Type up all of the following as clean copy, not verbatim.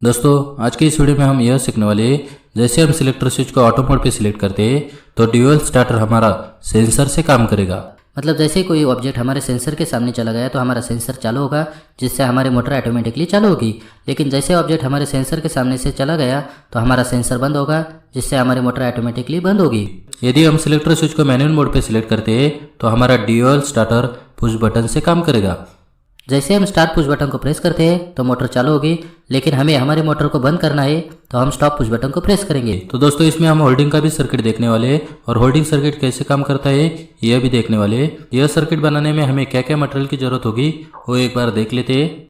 दोस्तों आज के इस वीडियो में हम यह सीखने वाले हैं, जैसे हम सिलेक्टर स्विच को ऑटो मोड पे सिलेक्ट करते हैं तो ड्यूअल स्टार्टर हमारा सेंसर से काम करेगा। मतलब जैसे कोई ऑब्जेक्ट हमारे सेंसर के सामने चला गया तो हमारा सेंसर चालू होगा, जिससे हमारी मोटर ऑटोमेटिकली चालू होगी। लेकिन जैसे ऑब्जेक्ट हमारे सेंसर के सामने से चला गया तो हमारा सेंसर बंद होगा, जिससे हमारी मोटर ऑटोमेटिकली बंद होगी। यदि हम सिलेक्टर स्विच को मैनुअल मोड पे सिलेक्ट करते हैं तो हमारा ड्यूअल स्टार्टर पुश बटन से काम करेगा। जैसे हम स्टार्ट पुश बटन को प्रेस करते हैं तो मोटर चालू होगी, लेकिन हमें हमारी मोटर को बंद करना है तो हम स्टॉप पुश बटन को प्रेस करेंगे। तो दोस्तों इसमें हम होल्डिंग का भी सर्किट देखने वाले हैं और होल्डिंग सर्किट कैसे काम करता है यह भी देखने वाले हैं। यह सर्किट बनाने में हमें क्या क्या मटेरियल की जरूरत होगी वो एक बार देख लेते हैं।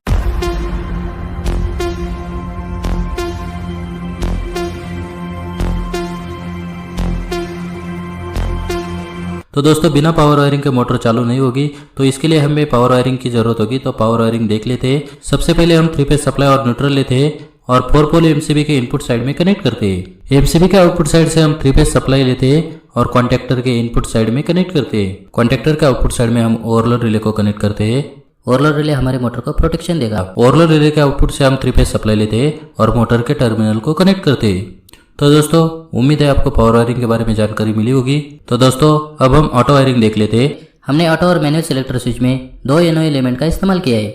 तो दोस्तों बिना पावर वायरिंग के मोटर चालू नहीं होगी, तो इसके लिए हमें पावर वायरिंग की जरूरत होगी। तो पावर वायरिंग देख लेते हैं। सबसे पहले हम 3 फेज सप्लाई और न्यूट्रल लेते हैं और 4 पोल एमसीबी के इनपुट साइड में कनेक्ट करते हैं। एमसीबी के आउटपुट साइड से हम 3 फेज सप्लाई लेते हैं और कॉन्टेक्टर के इनपुट साइड में कनेक्ट करते हैं। कॉन्टेक्टर के आउटपुट साइड में हम ओवरलोड रिले को कनेक्ट करते हैं। ओवरलोड रिले हमारे मोटर को प्रोटेक्शन देगा। ओवरलोड रिले के आउटपुट से हम 3 फेज सप्लाई लेते हैं और मोटर के टर्मिनल को कनेक्ट करते हैं। तो दोस्तों उम्मीद है आपको पावर वायरिंग के बारे में जानकारी मिली होगी। तो दोस्तों अब हम ऑटो वायरिंग देख लेते हैं। हमने ऑटो और मैनुअल सिलेक्टर स्विच में 2 NO एलिमेंट का इस्तेमाल किया है।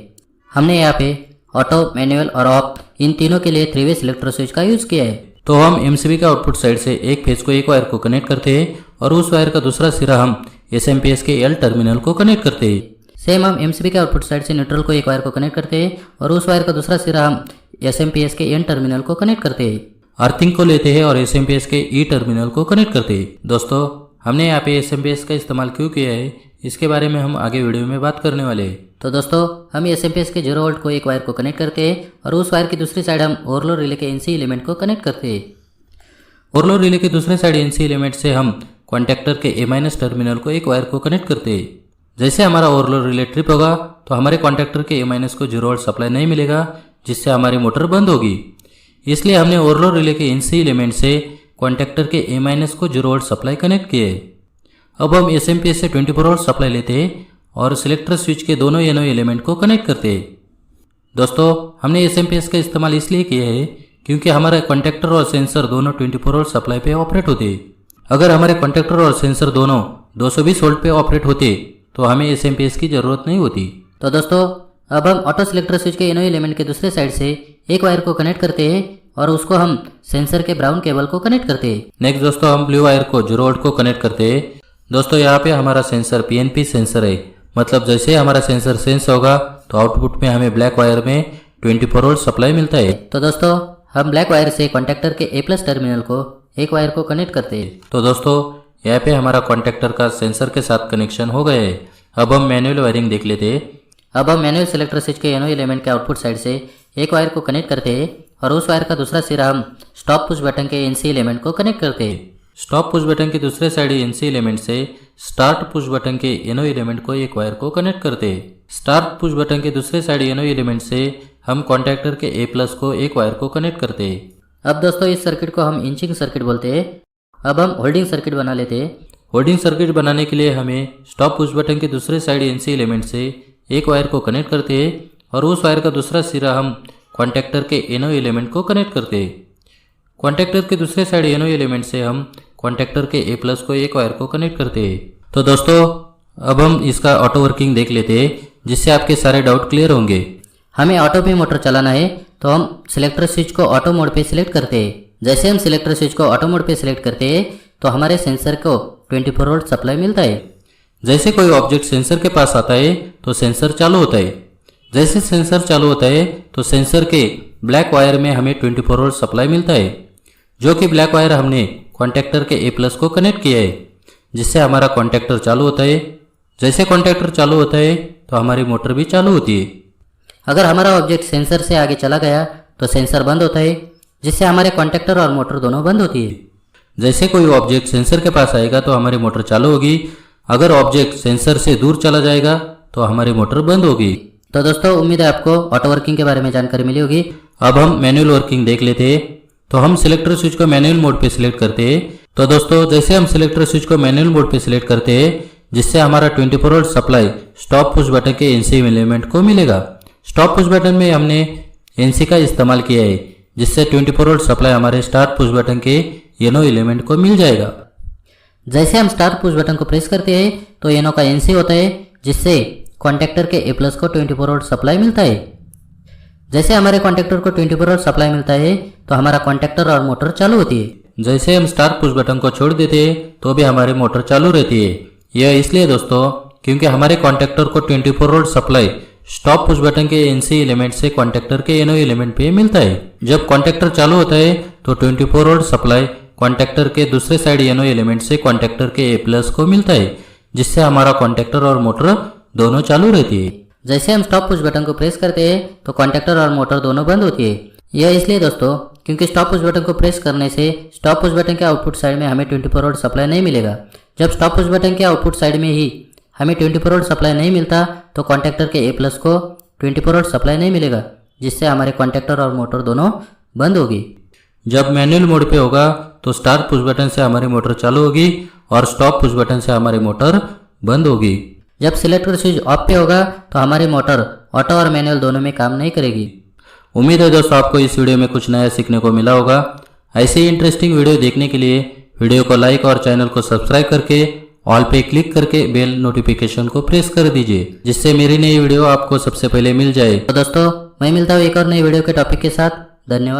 हमने यहाँ पे ऑटो, मैनुअल और ऑफ इन तीनों के लिए 3 वे सिलेक्टर स्विच का यूज किया है। तो हम एमसीबी के आउटपुट साइड से एक फेज को एक वायर को कनेक्ट करते हैं और उस वायर का दूसरा सिरा हम एसएमपीएस के एल टर्मिनल को कनेक्ट करते हैं। सेम हम एमसीबी के आउटपुट साइड से न्यूट्रल को एक वायर को कनेक्ट करते हैं और उस वायर का दूसरा सिरा हम एसएमपीएस के एन टर्मिनल को कनेक्ट करते हैं। अर्थिंग को लेते हैं और एसएमपीएस के ई टर्मिनल को कनेक्ट करते हैं। दोस्तों हमने यहाँ पे एसएमपीएस का इस्तेमाल क्यों किया है इसके बारे में हम आगे वीडियो में बात करने वाले हैं। तो दोस्तों हम एसएमपीएस के 0 वोल्ट को एक वायर को कनेक्ट करते हैं और उस वायर की दूसरी साइड हम ओवरलोड रिले के एनसी एलिमेंट को कनेक्ट करते हैं। ओवरलोड रिले के दूसरे साइड एनसी एलिमेंट से हम कॉन्टेक्टर के ए- टर्मिनल को एक वायर को कनेक्ट करते हैं। जैसे हमारा ओवरलोड रिले ट्रिप होगा तो हमारे कॉन्टेक्टर के ए- को 0 वोल्ट सप्लाई नहीं मिलेगा, जिससे हमारी मोटर बंद होगी। इसलिए हमने ओवरलोड रिले के एनसी एलिमेंट से कॉन्टेक्टर के ए- को 0 वोल्ट सप्लाई कनेक्ट किए। अब हम एसएमपीएस से 24 वोल्ट सप्लाई लेते हैं और सिलेक्टर स्विच के दोनों NO एलिमेंट को कनेक्ट करते हैं। दोस्तों हमने एसएमपीएस का इस्तेमाल इसलिए किया है क्योंकि हमारे कॉन्टेक्टर और सेंसर दोनों 24 वोल्ट सप्लाई पे ऑपरेट होते हैं। अगर हमारे कॉन्टेक्टर और सेंसर दोनों 220 वोल्ट पे ऑपरेट होते तो हमें एसएमपीएस की जरूरत नहीं होती। तो दोस्तों अब हम ऑटो सिलेक्टर स्विच के NO एलिमेंट के दूसरे साइड से एक वायर को कनेक्ट करते हैं और उसको हम सेंसर के ब्राउन केबल को कनेक्ट करते हैं। नेक्स्ट दोस्तों हम ब्लू वायर को 0 वोल्ट को कनेक्ट करते हैं। दोस्तों यहाँ पे हमारा सेंसर PNP सेंसर है, मतलब जैसे हमारा सेंसर सेंस होगा तो आउटपुट में हमें ब्लैक वायर में 24 वोल्ट सप्लाई मिलता है। तो दोस्तों हम ब्लैक वायर से कॉन्टेक्टर के A+ टर्मिनल को एक वायर को कनेक्ट करते हैं। तो दोस्तों यहाँ पे हमारा कॉन्टेक्टर का सेंसर के साथ कनेक्शन हो गया है। अब हम मैनुअल वायरिंग देख लेते हैं। अब हम मैनुअल सिलेक्टर स्विच के NO एलिमेंट के आउटपुट साइड से एक वायर को कनेक्ट करते हैं और उस वायर का दूसरा सिरा हम स्टॉप पुश बटन के NC एलिमेंट को कनेक्ट करते हैं। स्टॉप पुश बटन के दूसरे साइड NC एलिमेंट से स्टार्ट पुश बटन के NO एलिमेंट को एक वायर को कनेक्ट करते हैं। स्टार्ट पुश बटन के दूसरे साइड NO एलिमेंट से हम कॉन्टेक्टर के A+ को एक वायर को कनेक्ट करते हैं। अब दोस्तों इस सर्किट को हम इंचिंग सर्किट बोलते हैं। अब हम होल्डिंग सर्किट बना लेते हैं। होल्डिंग सर्किट बनाने के लिए हमें स्टॉप पुश बटन के दूसरे साइड NC एलिमेंट से एक वायर को कनेक्ट करते हैं और उस वायर का दूसरा सिरा हम कॉन्टेक्टर के NO एलिमेंट को कनेक्ट करते हैं। कॉन्टेक्टर के दूसरे साइड NO एलिमेंट से हम कॉन्टेक्टर के A+ को एक वायर को कनेक्ट करते हैं। तो दोस्तों अब हम इसका ऑटो वर्किंग देख लेते हैं, जिससे आपके सारे डाउट क्लियर होंगे। हमें ऑटो पे मोटर चलाना है तो हम सिलेक्टर स्विच को ऑटो मोड पे सिलेक्ट करते हैं। जैसे हम सिलेक्टर स्विच को ऑटो मोड पे सिलेक्ट करते हैं तो हमारे सेंसर को 24 वोल्ट सप्लाई मिलता है। जैसे कोई ऑब्जेक्ट सेंसर के पास आता है तो सेंसर चालू होता है। जैसे सेंसर चालू होता है तो सेंसर के ब्लैक वायर में हमें 24 वोल्ट सप्लाई मिलता है, जो कि ब्लैक वायर हमने कॉन्टेक्टर के A+ को कनेक्ट किया है, जिससे हमारा कॉन्टेक्टर चालू होता है। जैसे कॉन्टेक्टर चालू होता है तो हमारी मोटर भी चालू होती है। अगर हमारा ऑब्जेक्ट सेंसर से आगे चला गया तो सेंसर बंद होता है, जिससे हमारे कॉन्टेक्टर और मोटर दोनों बंद होती है। जैसे कोई ऑब्जेक्ट सेंसर के पास आएगा तो हमारी मोटर चालू होगी। अगर ऑब्जेक्ट सेंसर से दूर चला जाएगा तो हमारी मोटर बंद होगी। तो दोस्तों उम्मीद है आपको ऑटो वर्किंग के बारे में जानकारी मिली होगी। अब हम मैनुअल वर्किंग देख लेते हैं। तो हम सिलेक्टर स्विच को मैनुअल मोड पे सिलेक्ट करते हैं। तो दोस्तों जैसे हम सिलेक्टर स्विच को मैनुअल मोड पे सिलेक्ट करते हैं, जिससे हमारा 24 volt supply stop push button के NC एलिमेंट को मिलेगा। स्टॉप पुश बटन में हमने NC का इस्तेमाल किया है। जिससे 24 वोल्ट सप्लाई हमारे स्टार्ट पुश बटन के येनो एलिमेंट को मिल जाएगा। जैसे हम स्टार्ट पुश बटन को प्रेस करते हैं तो येनो का एनसी होता है, जिससे कॉन्टैक्टर के ए प्लस को 24 वोल्ट सप्लाई मिलता है। जैसे हमारे कॉन्टैक्टर को 24 वोल्ट सप्लाई मिलता है तो हमारा कॉन्टैक्टर और मोटर चालू होती है। जैसे हम स्टार्ट पुश बटन को छोड़ देते हैं तो भी हमारी मोटर चालू रहती है। यह इसलिए दोस्तों क्योंकि हमारे कॉन्टैक्टर को 24 volt supply stop push button के एनसी एलिमेंट से कॉन्टैक्टर के एनओ एलिमेंट पे मिलता है। जब कॉन्टैक्टर चालू होता है तो 24 वोल्ट सप्लाई कॉन्टैक्टर के दूसरे साइड एनओ एलिमेंट से कॉन्टैक्टर के ए प्लस को मिलता है, जिससे हमारा कॉन्टैक्टर और मोटर दोनों चालू रहती है। जैसे हम स्टॉप पुश बटन को प्रेस करते हैं तो कॉन्टैक्टर और मोटर दोनों बंद होती है। यह इसलिए दोस्तों क्योंकि स्टॉप पुश बटन को प्रेस करने से स्टॉप पुश बटन के आउटपुट साइड में हमें 24 वोल्ट सप्लाई नहीं मिलेगा। जब स्टॉप पुश बटन के आउटपुट साइड में ही हमें 24 वोल्ट सप्लाई नहीं मिलता तो कॉन्टैक्टर के ए प्लस को 24 वोल्ट सप्लाई नहीं मिलेगा, जिससे हमारे कॉन्टैक्टर और मोटर दोनों बंद होगी। जब मैनुअल मोड पे होगा तो स्टार्ट पुश बटन से हमारी मोटर चालू होगी और स्टॉप पुश बटन से हमारी मोटर बंद होगी। जब सिलेक्टर स्विच ऑफ पे होगा तो हमारी मोटर ऑटो और मैनुअल दोनों में काम नहीं करेगी। उम्मीद है दोस्तों आपको इस वीडियो में कुछ नया सीखने को मिला होगा। ऐसे ही इंटरेस्टिंग वीडियो देखने के लिए वीडियो को लाइक और चैनल को सब्सक्राइब करके ऑल पे क्लिक करके बेल नोटिफिकेशन को प्रेस कर दीजिए, जिससे मेरी नई वीडियो आपको सबसे पहले मिल जाए। तो दोस्तों मैं मिलता हूँ एक और नई वीडियो के टॉपिक के साथ। धन्यवाद।